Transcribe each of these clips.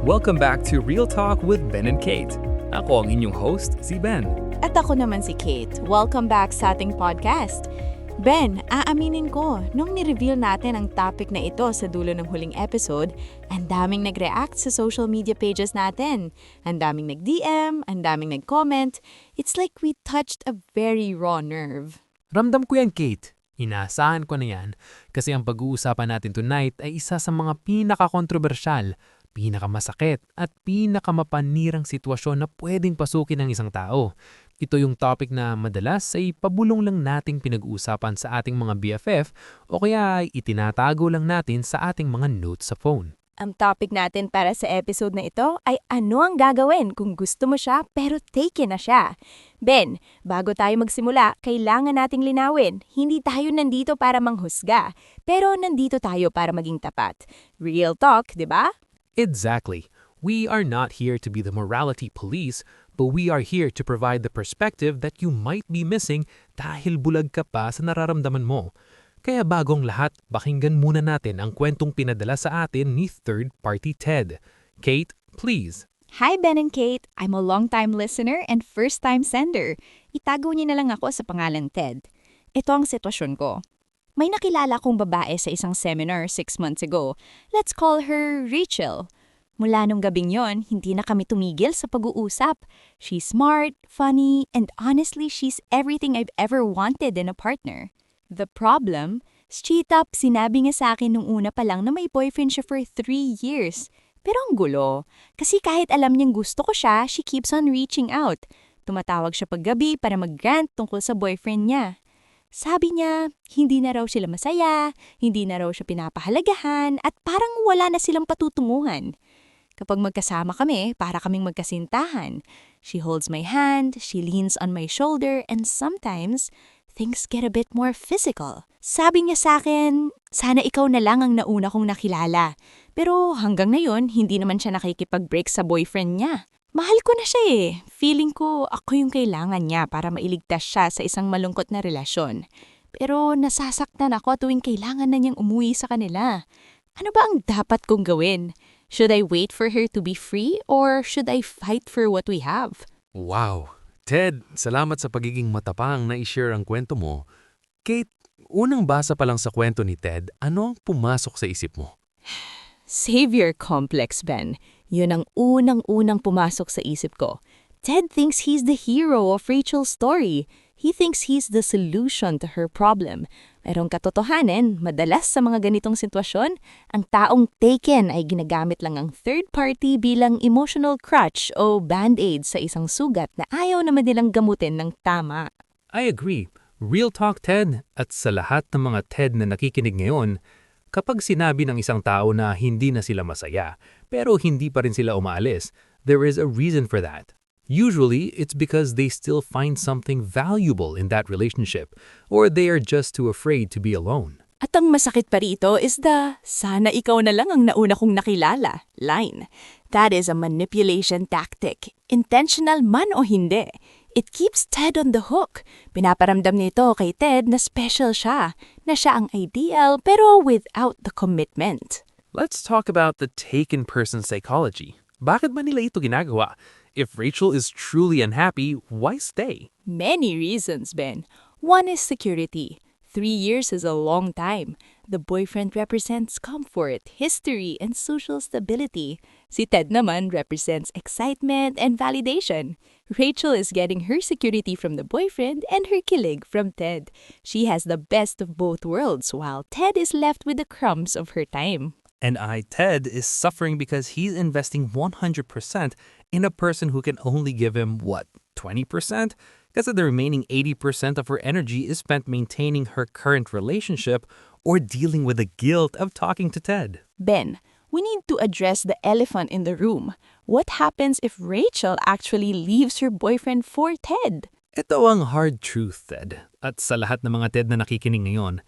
Welcome back to Real Talk with Ben and Kate. Ako ang inyong host, si Ben. At ako naman si Kate. Welcome back sa ating podcast. Ben, aaminin ko, nung ni-reveal natin ang topic na ito sa dulo ng huling episode, ang daming nag-react sa social media pages natin. Ang daming nag-DM, ang daming nag-comment. It's like we touched a very raw nerve. Ramdam ko yan, Kate. Inaasahan ko na yan kasi ang pag-uusapan natin tonight ay isa sa mga pinaka-kontrobersyal, pinakamasakit at pinakamapanirang sitwasyon na pwedeng pasukin ng isang tao. Ito yung topic na madalas ay pabulong lang nating pinag-uusapan sa ating mga BFF o kaya ay itinatago lang natin sa ating mga notes sa phone. Ang topic natin para sa episode na ito ay ano ang gagawin kung gusto mo siya pero taken na siya. Ben, bago tayo magsimula, kailangan nating linawin. Hindi tayo nandito para manghusga, pero nandito tayo para maging tapat. Real talk, di ba? Exactly. We are not here to be the morality police, but we are here to provide the perspective that you might be missing dahil bulag ka pa sa nararamdaman mo. Kaya bagong lahat, pakinggan muna natin ang kwentong pinadala sa atin ni third-party Ted. Kate, please. Hi Ben and Kate, I'm a long-time listener and first-time sender. Itago niyo na lang ako sa pangalan Ted. Ito ang sitwasyon ko. May nakilala kong babae sa isang seminar 6 months ago. Let's call her Rachel. Mula nung gabing yon, hindi na kami tumigil sa pag-uusap. She's smart, funny, and honestly, she's everything I've ever wanted in a partner. The problem, straight up sinabi niya sa akin nung una pa lang na may boyfriend siya for 3 years. Pero ang gulo, kasi kahit alam niyang gusto ko siya, she keeps on reaching out. Tumatawag siya paggabi para mag-rant tungkol sa boyfriend niya. Sabi niya, hindi na raw sila masaya, hindi na raw siya pinapahalagahan, at parang wala na silang patutunguhan. Kapag magkasama kami, para kaming magkasintahan. She holds my hand, she leans on my shoulder, and sometimes, things get a bit more physical. Sabi niya sa akin, sana ikaw na lang ang nauna kong nakilala. Pero hanggang ngayon, hindi naman siya nakikipag-break sa boyfriend niya. Mahal ko na siya eh. Feeling ko ako yung kailangan niya para mailigtas siya sa isang malungkot na relasyon. Pero nasasaktan ako tuwing kailangan na niyang umuwi sa kanila. Ano ba ang dapat kong gawin? Should I wait for her to be free or should I fight for what we have? Wow! Ted, salamat sa pagiging matapang na i-share ang kwento mo. Kate, unang basa pa lang sa kwento ni Ted, ano ang pumasok sa isip mo? Savior complex, Ben. Yun ang unang-unang pumasok sa isip ko. Ted thinks he's the hero of Rachel's story. He thinks he's the solution to her problem. Merong katotohanan, madalas sa mga ganitong sitwasyon, ang taong taken ay ginagamit lang ang third party bilang emotional crutch o band-aid sa isang sugat na ayaw naman nilang gamutin ng tama. I agree. Real talk, Ted. At sa lahat ng mga Ted na nakikinig ngayon, kapag sinabi ng isang tao na hindi na sila masaya, pero hindi pa rin sila umaalis, there is a reason for that. Usually, it's because they still find something valuable in that relationship, or they are just too afraid to be alone. At ang masakit pa rito is the, sana ikaw na lang ang nauna kong nakilala, line. That is a manipulation tactic, intentional man o hindi. It keeps Ted on the hook. Pinaparamdam nito kay Ted na special siya, na siya ang ideal pero without the commitment. Let's talk about the taken person psychology. Bakit ba nila ito ginagawa? If Rachel is truly unhappy, why stay? Many reasons, Ben. One is security. 3 years is a long time. The boyfriend represents comfort, history, and social stability. Si Ted naman represents excitement and validation. Rachel is getting her security from the boyfriend and her kilig from Ted. She has the best of both worlds while Ted is left with the crumbs of her time. And Ted, is suffering because he's investing 100% in a person who can only give him, 20%? Because the remaining 80% of her energy is spent maintaining her current relationship or dealing with the guilt of talking to Ted. Ben, we need to address the elephant in the room. What happens if Rachel actually leaves her boyfriend for Ted? Ito ang hard truth, Ted. At sa lahat ng mga Ted na nakikinig ngayon,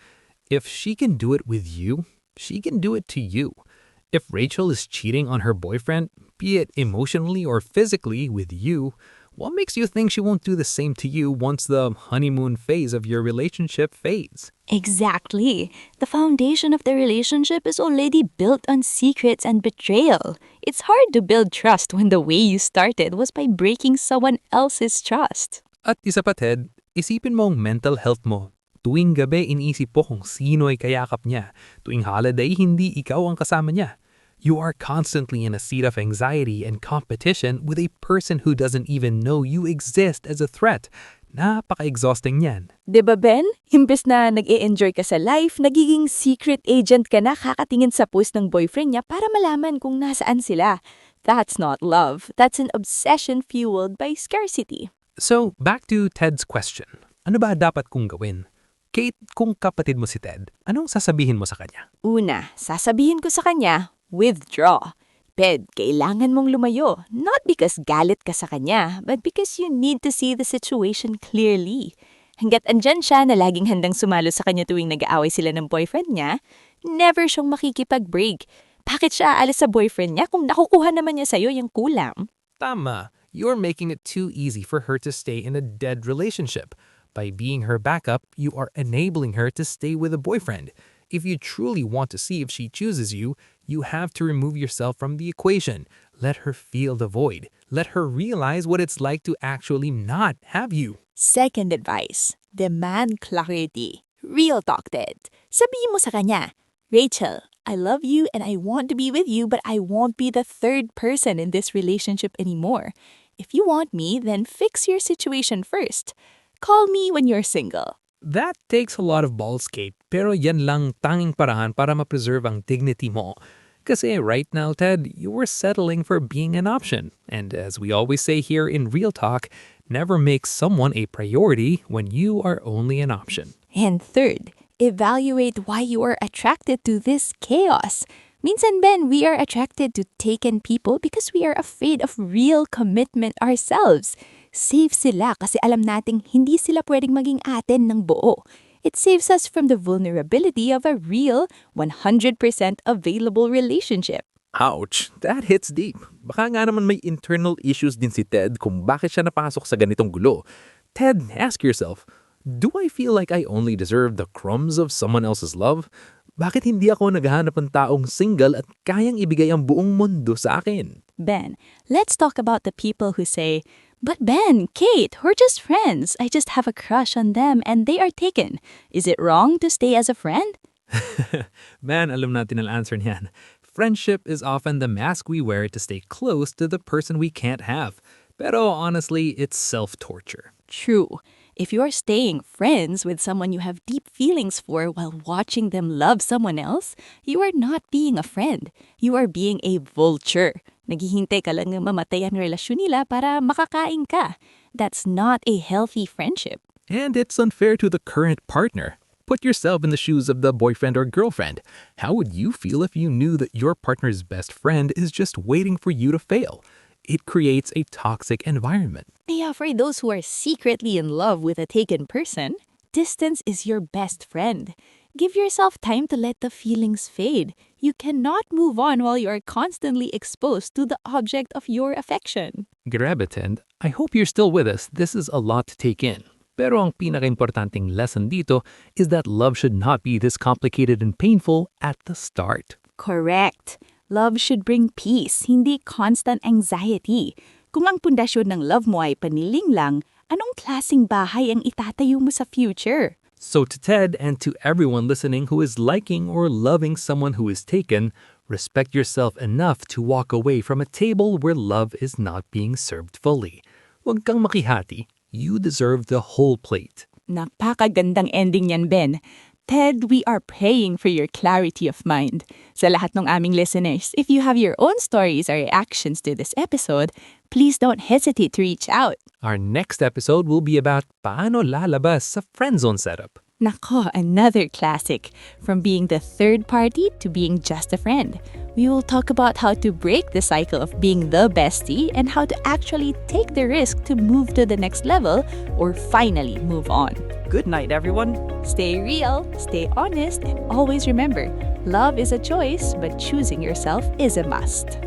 if she can do it with you, she can do it to you. If Rachel is cheating on her boyfriend, be it emotionally or physically with you, What makes you think she won't do the same to you once the honeymoon phase of your relationship fades? Exactly. The foundation of the relationship is already built on secrets and betrayal. It's hard to build trust when the way you started was by breaking someone else's trust. At isa pa, Ted, isipin mo ang mental health mo. Tuwing gabi iniisip po kung sino ay kayakap niya. Tuwing holiday, hindi ikaw ang kasama niya. You are constantly in a seat of anxiety and competition with a person who doesn't even know you exist as a threat. Napaka-exhausting niyan. 'Di ba, Ben? Imbes na nag-e-enjoy ka sa life, nagiging secret agent ka na kakatingin sa post ng boyfriend niya para malaman kung nasaan sila. That's not love. That's an obsession fueled by scarcity. So, back to Ted's question. Ano ba dapat kong gawin? Kate, kung kapatid mo si Ted, anong sasabihin mo sa kanya? Una, sasabihin ko sa kanya, withdraw. Ted, kailangan mong lumayo. Not because galit ka sa kanya, but because you need to see the situation clearly. Hanggat andyan siya na laging handang sumalo sa kanya tuwing nag-aaway sila ng boyfriend niya, never siyang makikipag-break. Bakit siya aalis sa boyfriend niya kung nakukuha naman niya sa'yo yung kulang? Tama. You're making it too easy for her to stay in a dead relationship. By being her backup, you are enabling her to stay with a boyfriend. If you truly want to see if she chooses you, you have to remove yourself from the equation. Let her feel the void. Let her realize what it's like to actually not have you. Second advice, demand clarity. Real talk, Ted. Sabihin mo sa kanya, Rachel, I love you and I want to be with you, but I won't be the third person in this relationship anymore. If you want me, then fix your situation first. Call me when you're single. That takes a lot of balls, Kate, pero yan lang tanging paraan para ma-preserve ang dignity mo. Kasi right now, Ted, you were settling for being an option. And as we always say here in Real Talk, never make someone a priority when you are only an option. And third, evaluate why you are attracted to this chaos. Minsan, Ben, we are attracted to taken people because we are afraid of real commitment ourselves. Safe sila kasi alam nating hindi sila pwedeng maging atin ng buo. It saves us from the vulnerability of a real, 100% available relationship. Ouch! That hits deep. Baka nga naman may internal issues din si Ted kung bakit siya napasok sa ganitong gulo. Ted, ask yourself, do I feel like I only deserve the crumbs of someone else's love? Bakit hindi ako naghahanap ng taong single at kayang ibigay ang buong mundo sa akin? Ben, let's talk about the people who say, "But Ben, Kate, we're just friends. I just have a crush on them and they are taken. Is it wrong to stay as a friend?" Man, alam natin ang answer niyan. Friendship is often the mask we wear to stay close to the person we can't have. Pero honestly, it's self-torture. True. If you're staying friends with someone you have deep feelings for while watching them love someone else, you are not being a friend. You are being a vulture. Naghihintay ka lang na mamatay ang relasyon nila para makakain ka. That's not a healthy friendship. And it's unfair to the current partner. Put yourself in the shoes of the boyfriend or girlfriend. How would you feel if you knew that your partner's best friend is just waiting for you to fail? It creates a toxic environment. Yeah, for those who are secretly in love with a taken person, distance is your best friend. Give yourself time to let the feelings fade. You cannot move on while you are constantly exposed to the object of your affection. Grabe, Ted. I hope you're still with us. This is a lot to take in. Pero ang pinaka-importanting lesson dito is that love should not be this complicated and painful at the start. Correct. Love should bring peace, hindi constant anxiety. Kung ang pundasyon ng love mo ay paniling lang, anong klaseng bahay ang itatayo mo sa future? So to Ted and to everyone listening who is liking or loving someone who is taken, respect yourself enough to walk away from a table where love is not being served fully. Huwag kang makihati. You deserve the whole plate. Napakagandang ending yan, Ben. Ted, we are praying for your clarity of mind. Sa lahat ng aming listeners, if you have your own stories or reactions to this episode, please don't hesitate to reach out. Our next episode will be about paano lalabas sa friendzone setup. Nako, another classic. From being the third party to being just a friend. We will talk about how to break the cycle of being the bestie and how to actually take the risk to move to the next level or finally move on. Good night, everyone. Stay real, stay honest, and always remember, love is a choice, but choosing yourself is a must.